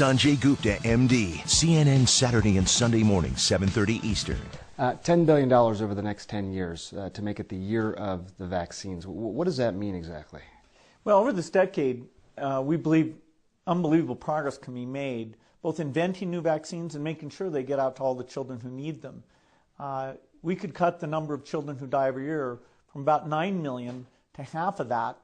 Sanjay Gupta, MD, CNN Saturday and Sunday morning, 7:30 Eastern. $10 billion over the next 10 years to make it the year of the vaccines. What does that mean exactly? Well, over this decade, we believe unbelievable progress can be made, both inventing new vaccines and making sure they get out to all the children who need them. We could cut the number of children who die every year from about 9 million to half of that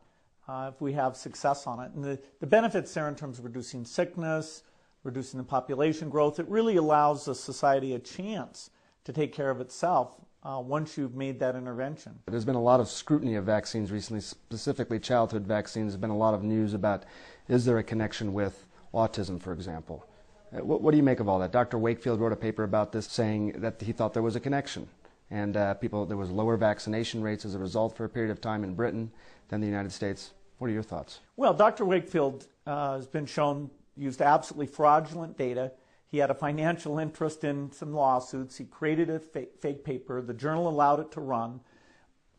if we have success on it. And the benefits there in terms of reducing sickness, reducing the population growth, it really allows the society a chance to take care of itself once you've made that intervention. There's been a lot of scrutiny of vaccines recently, specifically childhood vaccines. There's been a lot of news about, is there a connection with autism, for example? What do you make of all that? Dr. Wakefield wrote a paper about this saying that he thought there was a connection. And there was lower vaccination rates as a result for a period of time in Britain than the United States. What are your thoughts? Well, Dr. Wakefield has been shown used absolutely fraudulent data. He had a financial interest in some lawsuits. He created a fake paper. The journal allowed it to run.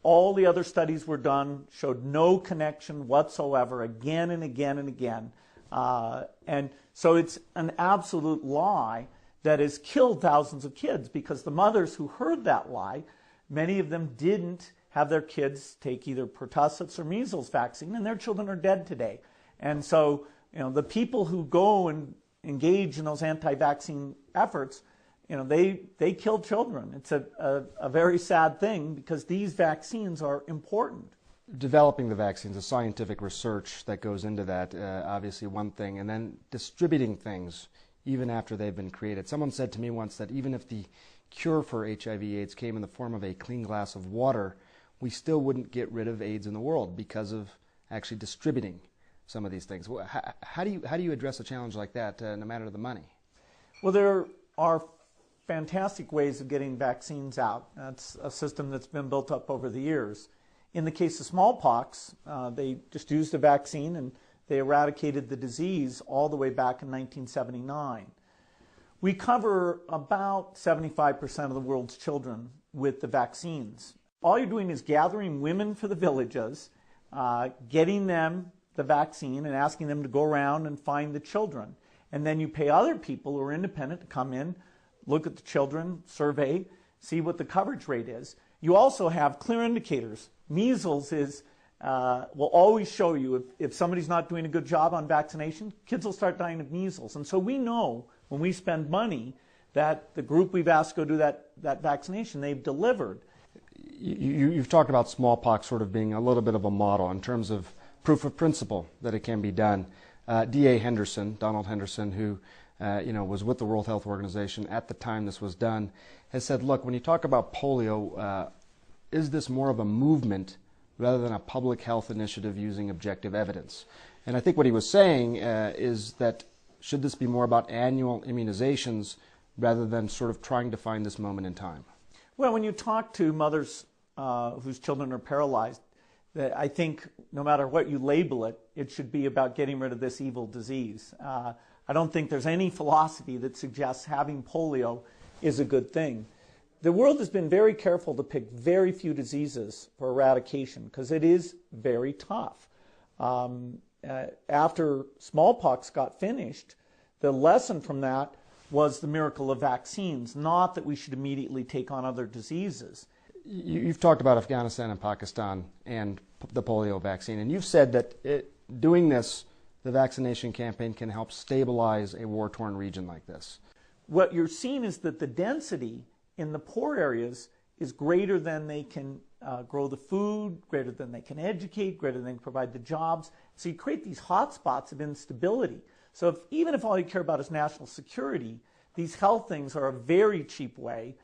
All the other studies were done, showed no connection whatsoever, again and again and again. And so it's an absolute lie that has killed thousands of kids, because the mothers who heard that lie, many of them didn't have their kids take either pertussis or measles vaccine, and their children are dead today. And so, the people who go and engage in those anti-vaccine efforts, they kill children. It's a very sad thing, because these vaccines are important. Developing the vaccines, the scientific research that goes into that, obviously one thing, and then distributing things even after they've been created. Someone said to me once that even if the cure for HIV/AIDS came in the form of a clean glass of water, we still wouldn't get rid of AIDS in the world because of actually distributing some of these things. How do you address a challenge like that, no matter the money? Well, there are fantastic ways of getting vaccines out. That's a system that's been built up over the years. In the case of smallpox, they just used a vaccine and they eradicated the disease all the way back in 1979. We cover about 75% of the world's children with the vaccines. All you're doing is gathering women for the villages, getting them the vaccine and asking them to go around and find the children. And then you pay other people who are independent to come in, look at the children, survey, see what the coverage rate is. You also have clear indicators. Measles will always show you if somebody's not doing a good job on vaccination, kids will start dying of measles. And so we know when we spend money that the group we've asked to go do that vaccination, they've delivered. You've talked about smallpox sort of being a little bit of a model in terms of proof of principle that it can be done. D.A. Henderson, Donald Henderson, who was with the World Health Organization at the time this was done, has said, look, when you talk about polio, is this more of a movement rather than a public health initiative using objective evidence? And I think what he was saying is that should this be more about annual immunizations rather than sort of trying to find this moment in time? Well, when you talk to mothers whose children are paralyzed, I think no matter what you label it, it should be about getting rid of this evil disease. I don't think there's any philosophy that suggests having polio is a good thing. The world has been very careful to pick very few diseases for eradication because it is very tough. After smallpox got finished, the lesson from that was the miracle of vaccines, not that we should immediately take on other diseases. You've talked about Afghanistan and Pakistan and the polio vaccine, and you've said that doing this, the vaccination campaign, can help stabilize a war-torn region like this. What you're seeing is that the density in the poor areas is greater than they can grow the food, greater than they can educate, greater than they can provide the jobs. So you create these hot spots of instability. So even if all you care about is national security, these health things are a very cheap way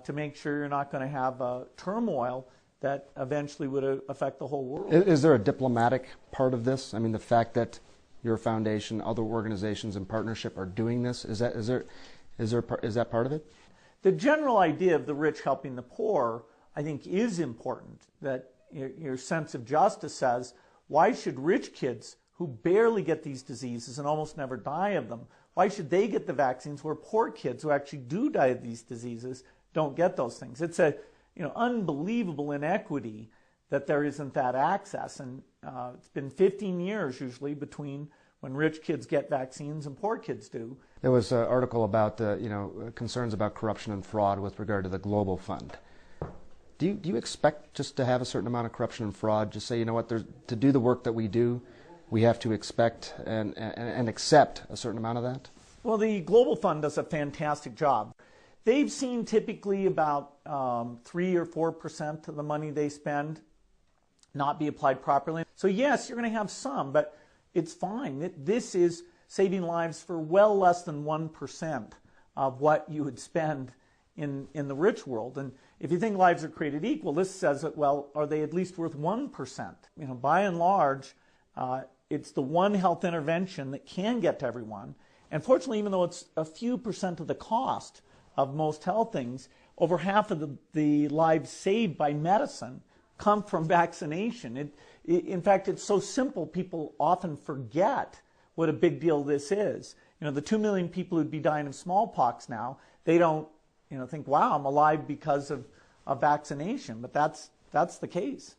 to make sure you're not going to have turmoil that eventually would affect the whole world. Is there a diplomatic part of this? I mean, the fact that your foundation, other organizations in partnership are doing this, is that part of it? The general idea of the rich helping the poor, I think, is important. That your sense of justice says, why should rich kids who barely get these diseases and almost never die of them, why should they get the vaccines where poor kids who actually do die of these diseases don't get those things? It's a unbelievable inequity that there isn't that access. And it's been 15 years usually between when rich kids get vaccines and poor kids do. There was an article about concerns about corruption and fraud with regard to the Global Fund. Do you expect just to have a certain amount of corruption and fraud? Just say, you know what, to do the work that we do, we have to expect and accept a certain amount of that? Well, the Global Fund does a fantastic job. They've seen typically about 3 or 4% of the money they spend not be applied properly. So yes, you're going to have some, but it's fine. This is saving lives for well less than 1% of what you would spend in the rich world. And if you think lives are created equal, this says that, well, are they at least worth 1%? By and large, it's the one health intervention that can get to everyone. And fortunately, even though it's a few percent of the cost of most health things, over half of the lives saved by medicine come from vaccination. In fact, it's so simple, people often forget what a big deal this is. The 2 million people who'd be dying of smallpox now, they don't think, wow, I'm alive because of vaccination. But that's the case.